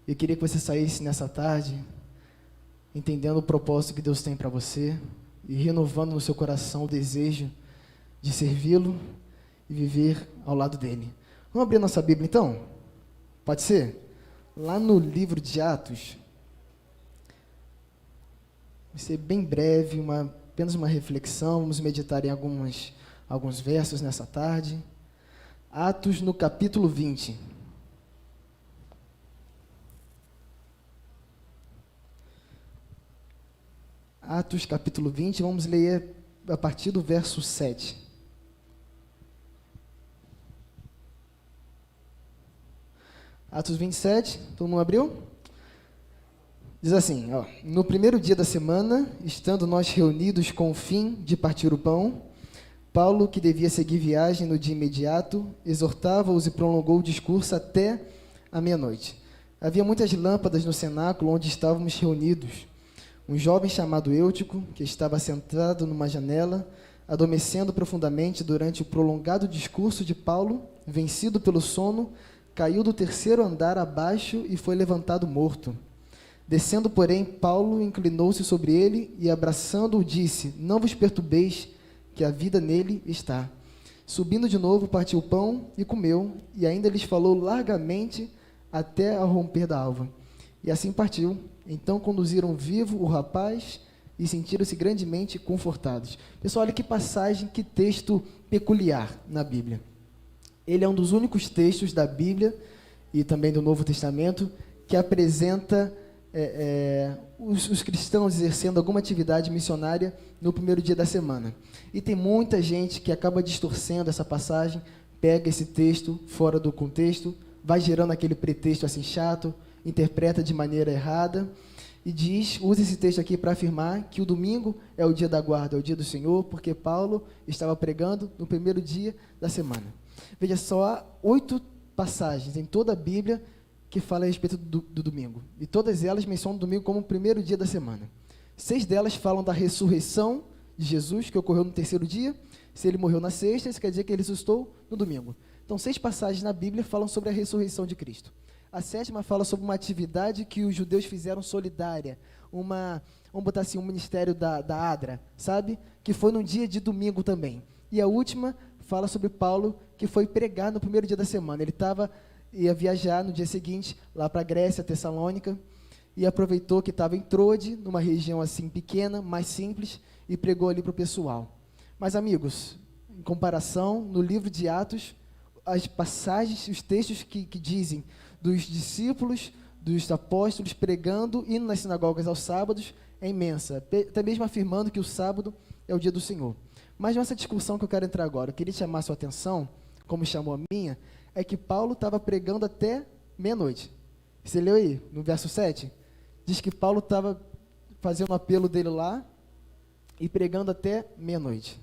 Eu queria que você saísse nessa tarde entendendo o propósito que Deus tem para você e renovando no seu coração o desejo de servi-lo e viver ao lado dele. Vamos abrir nossa Bíblia então? Pode ser? Lá no livro de Atos, vai ser bem breve, apenas uma reflexão, vamos meditar em alguns versos nessa tarde. Atos no capítulo 20. Atos capítulo 20, vamos ler a partir do verso 7. Atos 27, todo mundo abriu? Diz assim, ó: no primeiro dia da semana, estando nós reunidos com o fim de partir o pão, Paulo, que devia seguir viagem no dia imediato, exortava-os e prolongou o discurso até a meia-noite. Havia muitas lâmpadas no cenáculo onde estávamos reunidos. Um jovem chamado Eutico, que estava sentado numa janela, adormecendo profundamente durante o prolongado discurso de Paulo, vencido pelo sono, caiu do terceiro andar abaixo e foi levantado morto. Descendo, porém, Paulo inclinou-se sobre ele e, abraçando-o, disse: não vos perturbeis, que a vida nele está. Subindo de novo, partiu o pão e comeu, e ainda lhes falou largamente até ao romper da alva. E assim partiu. Então conduziram vivo o rapaz e sentiram-se grandemente confortados. Pessoal, olha que passagem, que texto peculiar na Bíblia. Ele é um dos únicos textos da Bíblia e também do Novo Testamento que apresenta os cristãos exercendo alguma atividade missionária no primeiro dia da semana. E tem muita gente que acaba distorcendo essa passagem, pega esse texto fora do contexto, vai gerando aquele pretexto assim chato, interpreta de maneira errada e usa esse texto aqui para afirmar que o domingo é o dia da guarda, é o dia do Senhor, porque Paulo estava pregando no primeiro dia da semana. Veja só, há 8 passagens em toda a Bíblia que falam a respeito do domingo, e todas elas mencionam o domingo como o primeiro dia da semana. 6 delas falam da ressurreição de Jesus, que ocorreu no terceiro dia. Se ele morreu na sexta, isso quer dizer que ele ressuscitou no domingo. Então, 6 passagens na Bíblia falam sobre a ressurreição de Cristo. A 7ª fala sobre uma atividade que os judeus fizeram solidária, vamos botar assim, um ministério da ADRA, sabe? Que foi num dia de domingo também. E a última fala sobre Paulo, que foi pregar no primeiro dia da semana. Ele ia viajar no dia seguinte, lá para a Grécia, Tessalônica, e aproveitou que estava em Troade, numa região assim pequena, mais simples, e pregou ali para o pessoal. Mas, amigos, em comparação, no livro de Atos, as passagens, os textos que dizem dos discípulos, dos apóstolos pregando, indo nas sinagogas aos sábados, é imensa, até mesmo afirmando que o sábado é o dia do Senhor. Mas nessa discussão que eu quero entrar agora, eu queria chamar a sua atenção, como chamou a minha, é que Paulo estava pregando até meia-noite. Você leu aí, no verso 7? Diz que Paulo estava fazendo o apelo dele lá e pregando até meia-noite.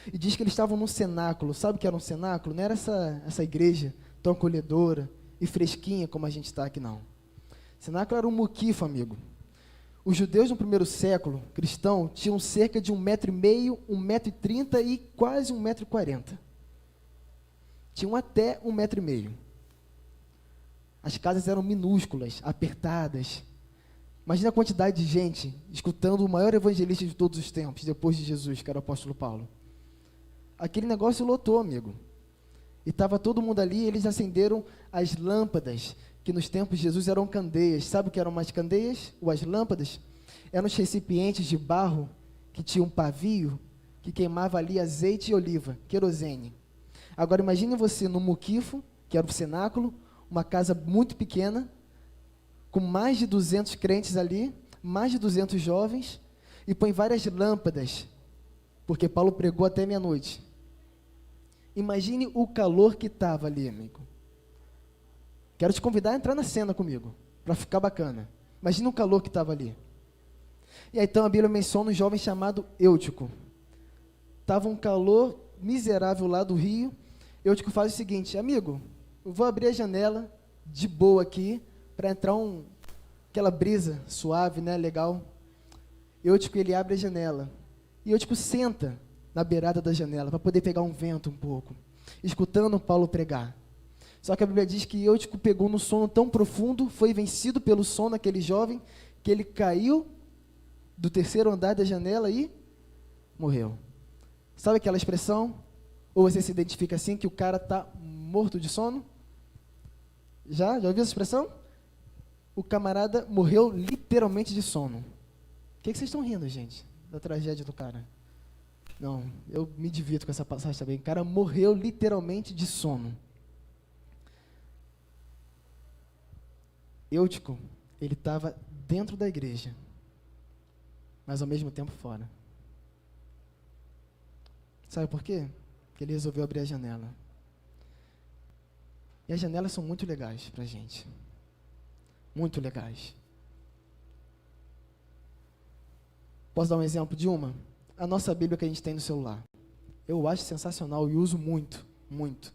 E diz que eles estavam num cenáculo. Sabe o que era um cenáculo? Não era essa igreja tão acolhedora e fresquinha como a gente está aqui, não. Cenáculo era um muquifo, amigo. Os judeus no primeiro século, cristão, tinham cerca de 1,5 m, 1,30 m e quase 1,40 m. Tinham até 1,5 m. As casas eram minúsculas, apertadas. Imagina a quantidade de gente escutando o maior evangelista de todos os tempos, depois de Jesus, que era o apóstolo Paulo. Aquele negócio lotou, amigo. E estava todo mundo ali, e eles acenderam as lâmpadas, que nos tempos de Jesus eram candeias. Sabe o que eram umas candeias? Ou as lâmpadas? Eram os recipientes de barro, que tinham um pavio, que queimava ali azeite e oliva, querosene. Agora imagine você no muquifo, que era o cenáculo, uma casa muito pequena, com mais de 200 crentes ali, mais de 200 jovens, e põe várias lâmpadas, porque Paulo pregou até meia-noite. Imagine o calor que estava ali, amigo. Quero te convidar a entrar na cena comigo, para ficar bacana. Imagine o calor que estava ali. E aí então a Bíblia menciona um jovem chamado Eutico. Estava um calor miserável lá do rio. Eutico faz o seguinte: amigo, eu vou abrir a janela de boa aqui, para entrar aquela brisa suave, né, legal. Eutico, ele abre a janela. E Eutico senta na beirada da janela, para poder pegar um vento um pouco, escutando Paulo pregar. Só que a Bíblia diz que Eutico pegou no sono tão profundo, foi vencido pelo sono aquele jovem, que ele caiu do terceiro andar da janela e morreu. Sabe aquela expressão? Ou você se identifica assim, que o cara está morto de sono? Já ouviu essa expressão? O camarada morreu literalmente de sono. O que vocês estão rindo, gente? Da tragédia do cara. Não, eu me divirto com essa passagem também. O cara morreu literalmente de sono. Eutico, ele estava dentro da igreja, mas ao mesmo tempo fora. Sabe por quê? Porque ele resolveu abrir a janela. E as janelas são muito legais para a gente. Muito legais. Posso dar um exemplo de uma? A nossa Bíblia que a gente tem no celular. Eu acho sensacional e uso muito, muito.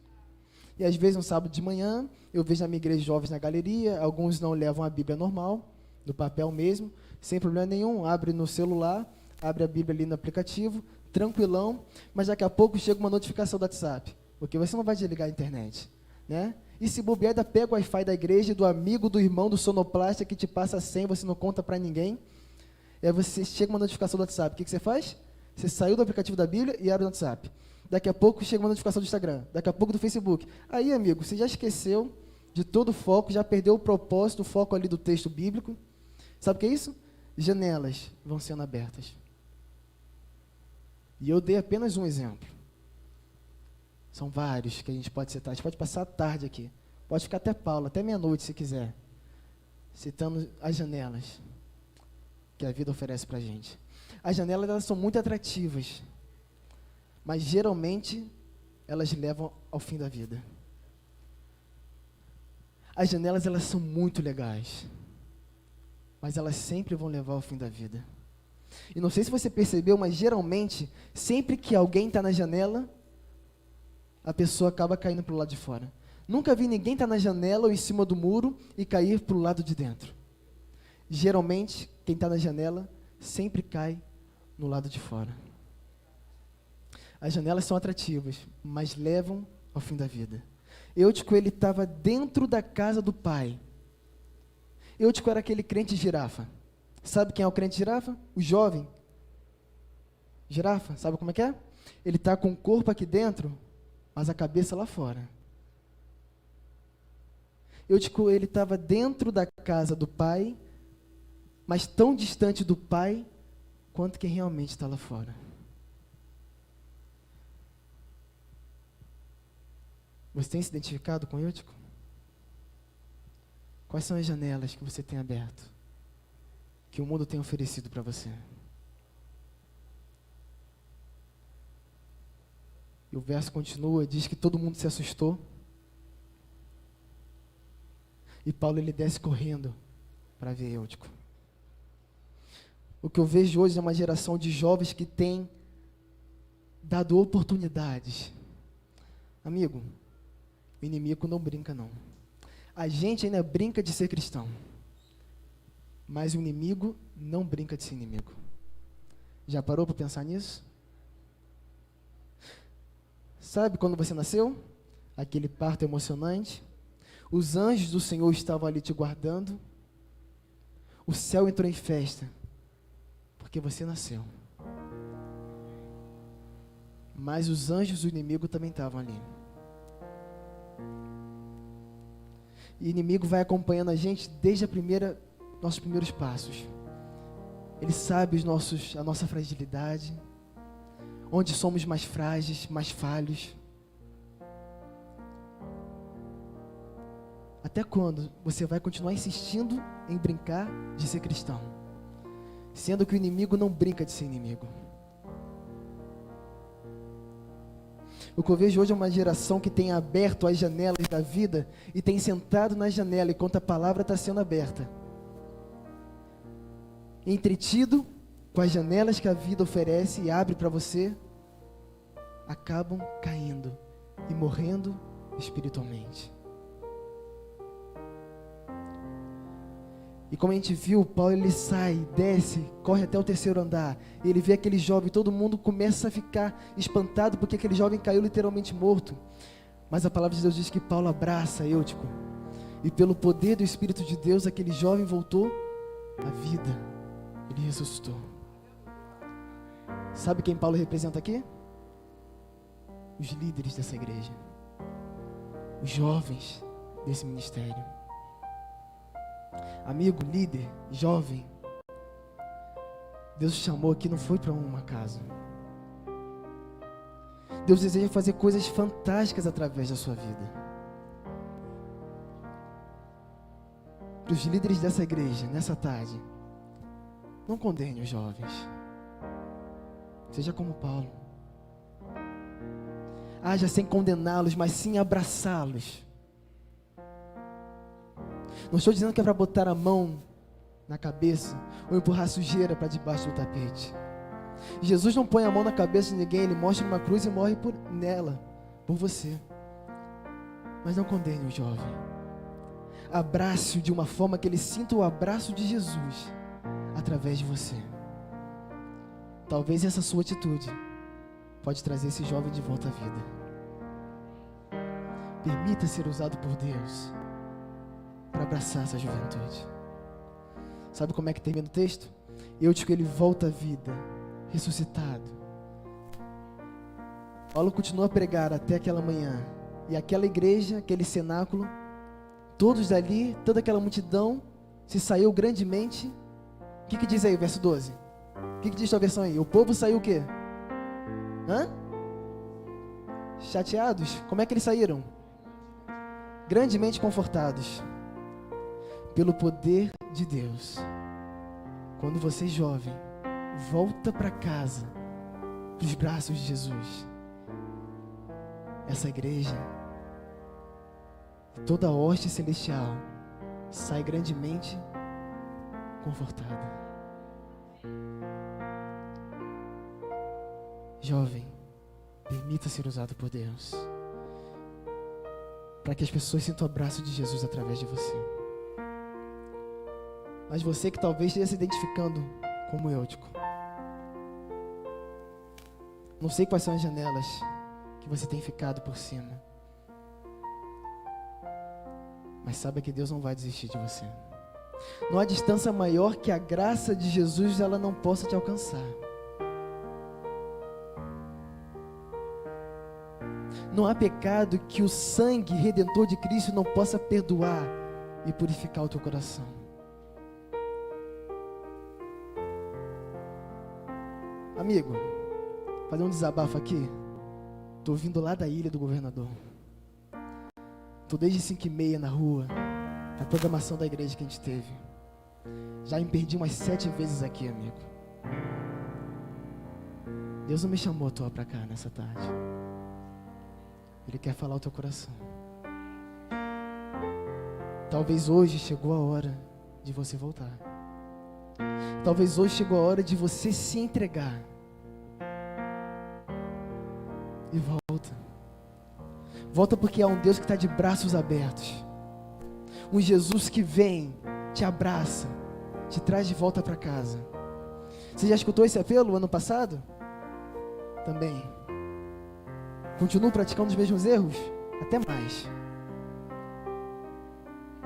E às vezes no sábado de manhã, eu vejo na minha igreja jovens na galeria, alguns não levam a Bíblia normal, no papel mesmo, sem problema nenhum, abre no celular, abre a Bíblia ali no aplicativo, tranquilão, mas daqui a pouco chega uma notificação do WhatsApp, porque você não vai desligar a internet, né? E se bobear, ainda pega o Wi-Fi da igreja, do amigo, do irmão, do sonoplasta que te passa a senha, você não conta para ninguém, e aí você chega uma notificação do WhatsApp, o que você faz? Você saiu do aplicativo da Bíblia e abre o WhatsApp. Daqui a pouco chega uma notificação do Instagram, daqui a pouco do Facebook. Aí, amigo, você já esqueceu de todo o foco, já perdeu o propósito, o foco ali do texto bíblico. Sabe o que é isso? Janelas vão sendo abertas. E eu dei apenas um exemplo. São vários que a gente pode citar. A gente pode passar a tarde aqui. Pode ficar até Paulo, até meia-noite, se quiser. Citando as janelas que a vida oferece para a gente. As janelas, elas são muito atrativas. Mas, geralmente, elas levam ao fim da vida. As janelas, elas são muito legais. Mas elas sempre vão levar ao fim da vida. E não sei se você percebeu, mas, geralmente, sempre que alguém está na janela, a pessoa acaba caindo para o lado de fora. Nunca vi ninguém estar na janela ou em cima do muro e cair para o lado de dentro. Geralmente, quem está na janela sempre cai no lado de fora. As janelas são atrativas, mas levam ao fim da vida. Eutico, ele estava dentro da casa do pai. Eutico era aquele crente girafa. Sabe quem é o crente girafa? O jovem. Girafa, sabe como é que é? Ele está com o corpo aqui dentro, mas a cabeça lá fora. Eutico, ele estava dentro da casa do pai, mas tão distante do pai, quanto quem realmente está lá fora. Você tem se identificado com Eutico? Quais são as janelas que você tem aberto? Que o mundo tem oferecido para você? E o verso continua, diz que todo mundo se assustou. E Paulo, ele desce correndo para ver Eutico. O que eu vejo hoje é uma geração de jovens que tem dado oportunidades. Amigo, o inimigo não brinca, não. A gente ainda brinca de ser cristão, mas o inimigo não brinca de ser inimigo. Já parou para pensar nisso? Sabe quando você nasceu? Aquele parto emocionante. Os anjos do Senhor estavam ali te guardando. O céu entrou em festa, porque você nasceu. Mas os anjos do inimigo também estavam ali. E o inimigo vai acompanhando a gente desde nossos primeiros passos. Ele sabe a nossa fragilidade, onde somos mais frágeis, mais falhos. Até quando você vai continuar insistindo em brincar de ser cristão, sendo que o inimigo não brinca de ser inimigo? O que eu vejo hoje é uma geração que tem aberto as janelas da vida e tem sentado na janela enquanto a palavra está sendo aberta, entretido com as janelas que a vida oferece e abre para você, acabam caindo e morrendo espiritualmente. E como a gente viu, Paulo, ele sai, desce, corre até o terceiro andar, e ele vê aquele jovem, todo mundo começa a ficar espantado porque aquele jovem caiu literalmente morto. Mas a palavra de Deus diz que Paulo abraça Eutico. E pelo poder do Espírito de Deus, aquele jovem voltou à vida. Ele ressuscitou. Sabe quem Paulo representa aqui? Os líderes dessa igreja. Os jovens desse ministério. Amigo, líder, jovem. Deus te chamou aqui, não foi para uma casa. Deus deseja fazer coisas fantásticas através da sua vida. Para os líderes dessa igreja, nessa tarde, não condene os jovens. Seja como Paulo. Haja sem condená-los, mas sim abraçá-los. Não estou dizendo que é para botar a mão na cabeça ou empurrar sujeira para debaixo do tapete. Jesus não põe a mão na cabeça de ninguém, Ele mostra uma cruz e morre nela, por você. Mas não condene o jovem. Abrace-o de uma forma que ele sinta o abraço de Jesus através de você. Talvez essa sua atitude pode trazer esse jovem de volta à vida. Permita ser usado por Deus para abraçar essa juventude. Sabe como é que termina o texto? Eutico, ele volta à vida, ressuscitado. Paulo continua a pregar até aquela manhã. E aquela igreja, aquele cenáculo, todos dali, toda aquela multidão, se saiu grandemente. O que diz aí, verso 12? O que diz a versão aí? O povo saiu o quê? Chateados? Como é que eles saíram? Grandemente confortados pelo poder de Deus. Quando você, jovem, volta para casa, para os braços de Jesus, essa igreja, toda a hoste celestial, sai grandemente confortada. Jovem, permita ser usado por Deus, para que as pessoas sintam o abraço de Jesus através de você. Mas você que talvez esteja se identificando como Eutico, não sei quais são as janelas que você tem ficado por cima, mas saiba que Deus não vai desistir de você. Não há distância maior que a graça de Jesus ela não possa te alcançar. Não há pecado que o sangue redentor de Cristo não possa perdoar e purificar o teu coração. Amigo, fazer um desabafo aqui. Estou vindo lá da Ilha do Governador. Estou desde 5h30 na rua, na programação da igreja que a gente teve. Já me perdi umas 7 vezes aqui, amigo. Deus não me chamou à toa para cá nessa tarde. Ele quer falar ao teu coração. Talvez hoje chegou a hora de você voltar. Talvez hoje chegou a hora de você se entregar. E volta. Volta porque há um Deus que está de braços abertos. Um Jesus que vem, te abraça, te traz de volta para casa. Você já escutou esse apelo ano passado? Também. Continuo praticando os mesmos erros? Até mais.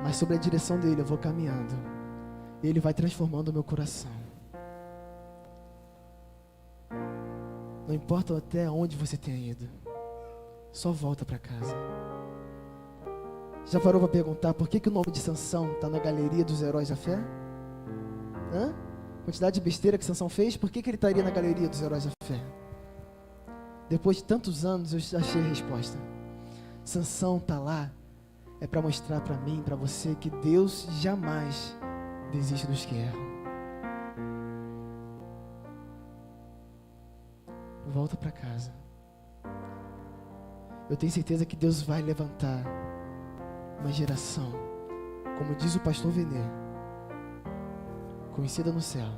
Mas sobre a direção dele eu vou caminhando. E ele vai transformando o meu coração. Não importa até onde você tenha ido. Só volta para casa. Já parou para perguntar por que o nome de Sansão está na galeria dos heróis da fé? Quantidade de besteira que Sansão fez, por que ele estaria na galeria dos heróis da fé? Depois de tantos anos eu achei a resposta. Sansão está lá é para mostrar para mim, para você, que Deus jamais desiste dos que erram. Volta para casa. Eu tenho certeza que Deus vai levantar uma geração, como diz o pastor Venê, conhecida no céu,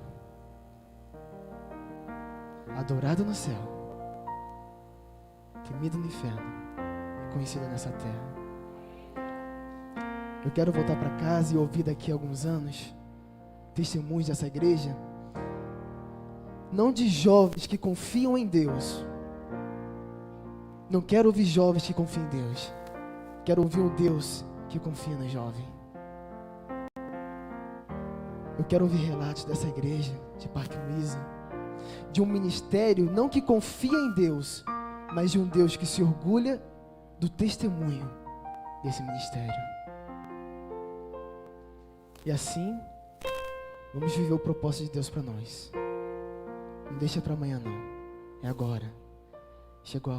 adorada no céu, temida no inferno e conhecida nessa terra. Eu quero voltar para casa e ouvir daqui a alguns anos testemunhos dessa igreja, não de jovens que confiam em Deus, Não quero ouvir jovens que confiam em Deus. Quero ouvir um Deus que confia no jovem. Eu quero ouvir relatos dessa igreja de Parque Luiza, de um ministério não que confia em Deus, mas de um Deus que se orgulha do testemunho desse ministério. E assim, vamos viver o propósito de Deus para nós. Não deixa para amanhã não, é agora. Chegou a